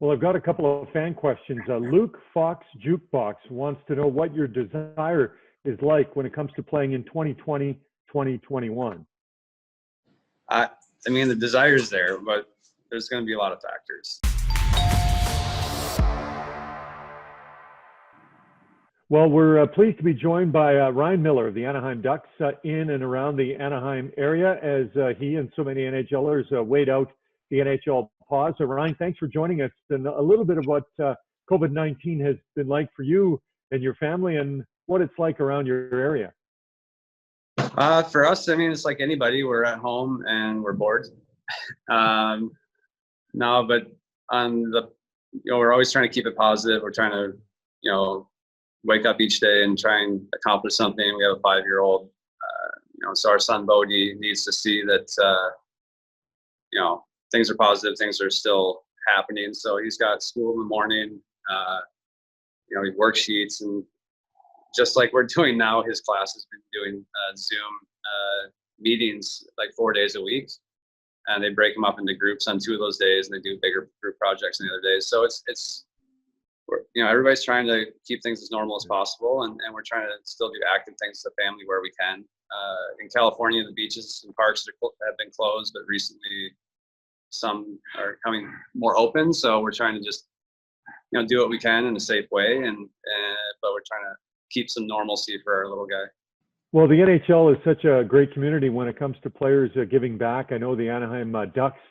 Well, I've got a couple of fan questions. Luke Fox Jukebox wants to know what your desire is like when it comes to playing in 2020, 2021. I mean, the desire is there, but there's going to be a lot of factors. Well, we're pleased to be joined by Ryan Miller of the Anaheim Ducks in and around the Anaheim area as he and so many NHLers wait out the NHL pause. So Ryan, thanks for joining us, and a little bit of what COVID-19 has been like for you and your family and what it's like around your area. For us, I mean, it's like anybody. We're at home and we're bored. No, but on the, we're always trying to keep it positive. We're trying to, wake up each day and try and accomplish something. We have a 5-year-old, so our son Bodie needs to see that, things are positive, things are still happening. So he's got school in the morning, worksheets, and just like we're doing now, his class has been doing Zoom meetings like 4 days a week, and they break them up into groups on 2 of those days, and they do bigger group projects on the other days. So it's everybody's trying to keep things as normal as possible, and we're trying to still do active things as a family where we can. In California, the beaches and parks have been closed, but recently some are coming more open. So we're trying to just do what we can in a safe way, but we're trying to keep some normalcy for our little guy. Well, the NHL is such a great community when it comes to players giving back. I know the Anaheim Ducks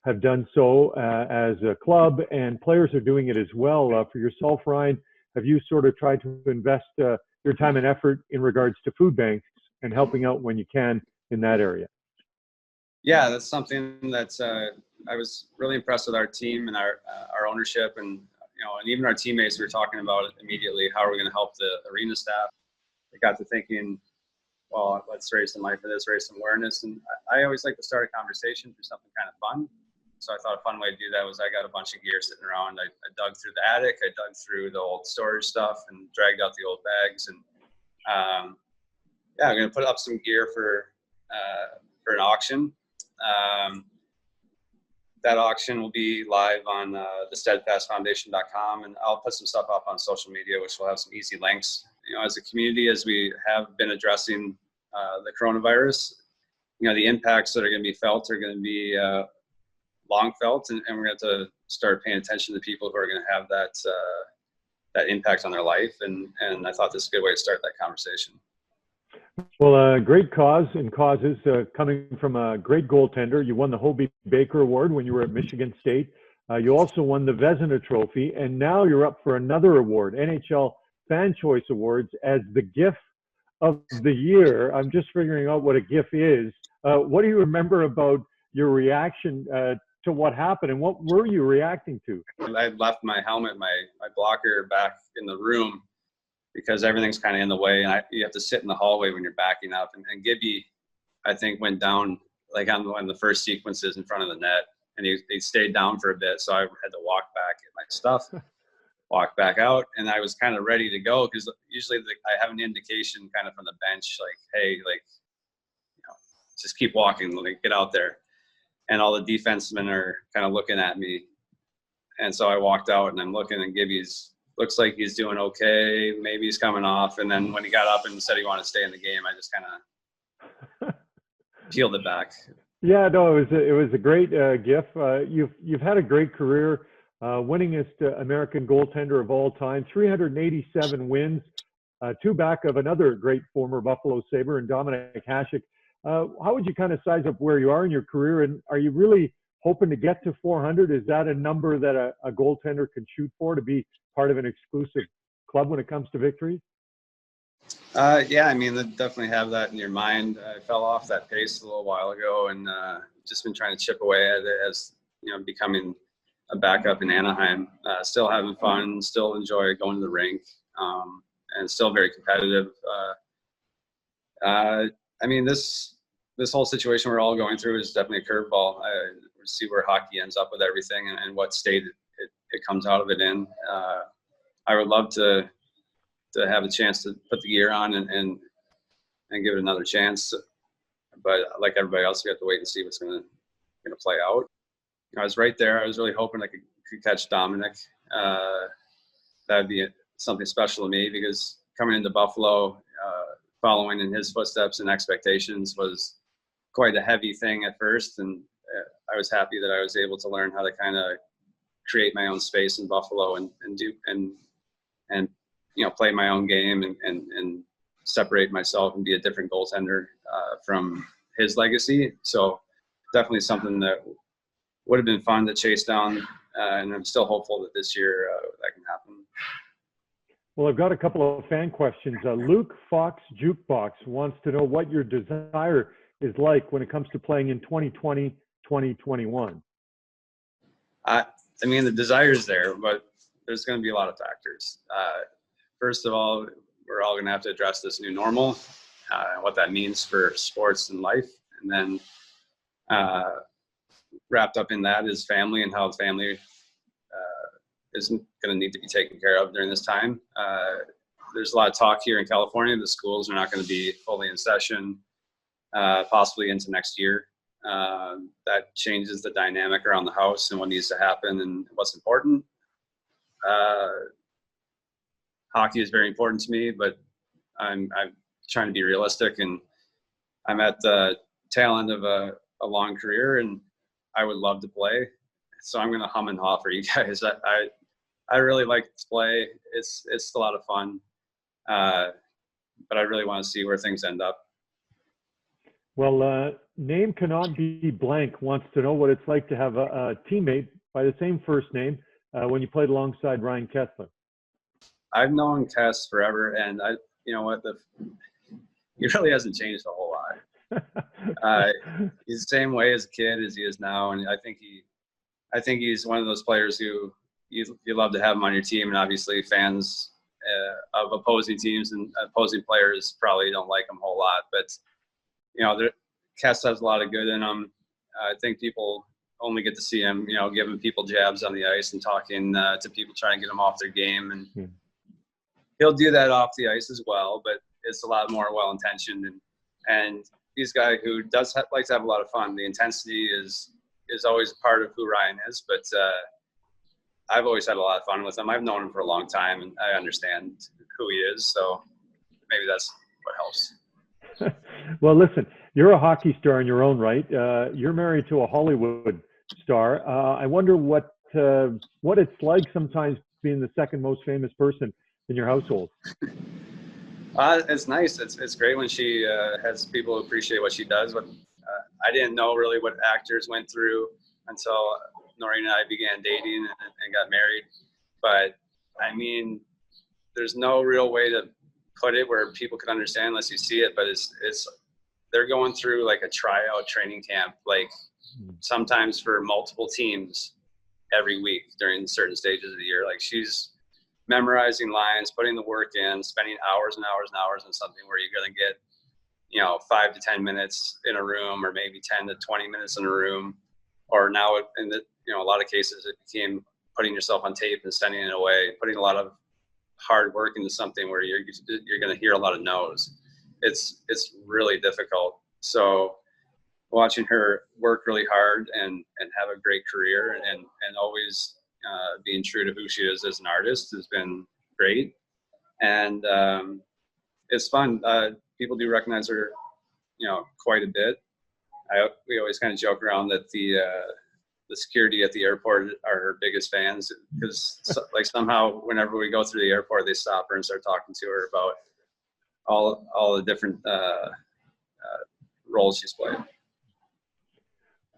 have done so as a club, and players are doing it as well. For yourself, Ryan, have you sort of tried to invest your time and effort in regards to food banks and helping out when you can in that area? Yeah, that's something that I was really impressed with our team and our ownership, and and even our teammates. We were talking about it immediately. How are we going to help the arena staff? I got to thinking, well, let's raise some money for this, raise some awareness. And I always like to start a conversation through something kind of fun. So I thought a fun way to do that was I got a bunch of gear sitting around. I dug through the attic, I dug through the old storage stuff and dragged out the old bags. And I'm going to put up some gear for an auction. That auction will be live on the steadfastfoundation.com, and I'll put some stuff up on social media, which will have some easy links. As a community, as we have been addressing the coronavirus, the impacts that are going to be felt are going to be long felt, and we're going to have to start paying attention to people who are going to have that impact on their life. And I thought this is a good way to start that conversation. Well, great cause and causes coming from a great goaltender. You won the Hobie Baker Award when you were at Michigan State. You also won the Vezina Trophy, and now you're up for another award, NHL Fan Choice Awards, as the GIF of the year. I'm just figuring out what a GIF is. What do you remember about your reaction to what happened, and what were you reacting to? I left my helmet, my blocker back in the room because everything's kind of in the way, and you have to sit in the hallway when you're backing up. And Gibby, I think, went down like on one of the first sequences in front of the net, and he stayed down for a bit, so I had to walk back, get my stuff, walk back out, and I was kind of ready to go because usually I have an indication kind of from the bench, like, hey, like, just keep walking, like, get out there. And all the defensemen are kind of looking at me. And so I walked out, and I'm looking, and Gibby's looks like he's doing okay. Maybe he's coming off. And then when he got up and said he wanted to stay in the game, I just kind of peeled it back. Yeah, no, it was a great GIF. You've had a great career, winningest American goaltender of all time, 387 wins, 2 back of another great former Buffalo Sabre and Dominik Hasek. How would you kind of size up where you are in your career, and are you really hoping to get to 400? Is that a number that a goaltender can shoot for, to be part of an exclusive club when it comes to victory? Yeah, I mean, definitely have that in your mind. I fell off that pace a little while ago, and just been trying to chip away at it as becoming a backup in Anaheim. Still having fun, still enjoy going to the rink, and still very competitive. I mean, this whole situation we're all going through is definitely a curveball. We'll see where hockey ends up with everything and what state it comes out of it in. I would love to have a chance to put the gear on and give it another chance. But like everybody else, we have to wait and see what's going to play out. I was right there. I was really hoping I could could catch Dominik. That would be something special to me, because coming into Buffalo, following in his footsteps and expectations was quite a heavy thing at first. And I was happy that I was able to learn how to kind of create my own space in Buffalo and play my own game and separate myself and be a different goaltender from his legacy. So definitely something that would have been fun to chase down, and I'm still hopeful that this year that can happen. Well, I've got a couple of fan questions. Luke Fox Jukebox wants to know what your desire is like when it comes to playing in 2020, 2021. I mean, the desire is there, but there's going to be a lot of factors. First of all, we're all going to have to address this new normal, what that means for sports and life. And then wrapped up in that is family, and how family is going to need to be taken care of during this time. There's a lot of talk here in California. The schools are not going to be fully in session, possibly into next year. That changes the dynamic around the house and what needs to happen and what's important. Hockey is very important to me, but I'm trying to be realistic, and I'm at the tail end of a long career, and I would love to play. So I'm going to hum and haw for you guys. I really like to play. It's a lot of fun, but I really want to see where things end up. Well, name cannot be blank wants to know what it's like to have a teammate by the same first name when you played alongside Ryan Kesler. I've known Kes forever, and he really hasn't changed a whole lot. He's the same way as a kid as he is now, and I think he's one of those players who you love to have him on your team, and obviously fans of opposing teams and opposing players probably don't like him a whole lot, but Kes has a lot of good in him. I think people only get to see him, giving people jabs on the ice and talking to people, trying to get them off their game, and he'll do that off the ice as well, but it's a lot more well-intentioned, and he's a guy who does like to have a lot of fun. The intensity is always part of who Ryan is, but I've always had a lot of fun with him. I've known him for a long time, and I understand who he is, so maybe that's what helps. Well, listen, you're a hockey star in your own right. You're married to a Hollywood star. I wonder what it's like sometimes being the second most famous person in your household. It's nice. It's great when she has people who appreciate what she does. But I didn't know really what actors went through until Noureen and I began dating and got married. But I mean, there's no real way to put it where people can understand unless you see it. But they're going through like a tryout training camp, like sometimes for multiple teams every week during certain stages of the year. Like, she's memorizing lines, putting the work in, spending hours and hours and hours on something where you're going to get, 5 to 10 minutes in a room, or maybe 10 to 20 minutes in a room. Or now in a lot of cases, it became putting yourself on tape and sending it away, putting a lot of hard work into something where you're going to hear a lot of no's. It's really difficult. So watching her work really hard and have a great career and always being true to who she is as an artist has been great. And it's fun. People do recognize her, quite a bit. We always kind of joke around that the security at the airport are her biggest fans, because somehow whenever we go through the airport, they stop her and start talking to her about all the different roles she's played.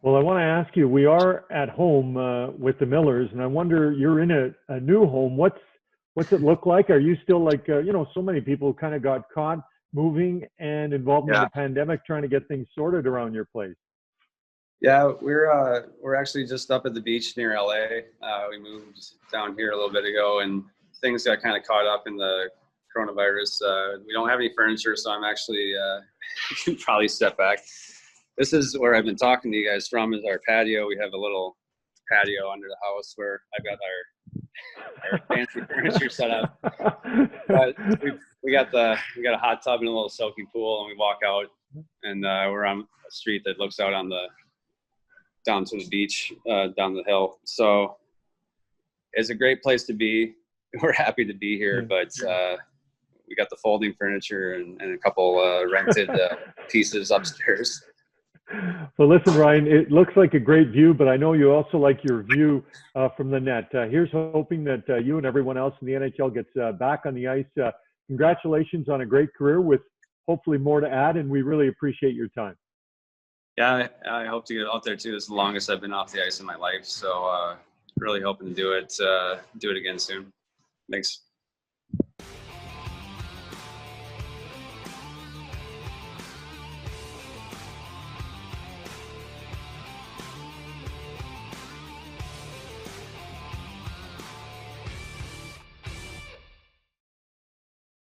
Well, I want to ask you, we are at home with the Millers, and I wonder, you're in a new home. What's it look like? Are you still like, so many people kind of got caught moving and involved in the pandemic, trying to get things sorted around your place? Yeah, we're actually just up at the beach near LA. We moved down here a little bit ago, and things got kind of caught up in the coronavirus. We don't have any furniture, so I'm actually can probably step back. This is where I've been talking to you guys from, is our patio. We have a little patio under the house where I've got our fancy furniture set up. But we got a hot tub and a little soaking pool, and we walk out, and we're on a street that looks out on down to the beach, down the hill. So it's a great place to be. We're happy to be here, but we got the folding furniture and a couple rented pieces upstairs. Well, listen, Ryan, it looks like a great view, but I know you also like your view from the net. Here's hoping that you and everyone else in the NHL gets back on the ice. Congratulations on a great career with hopefully more to add, and we really appreciate your time. Yeah, I hope to get out there too. This is the longest I've been off the ice in my life, so really hoping to do it again soon. Thanks.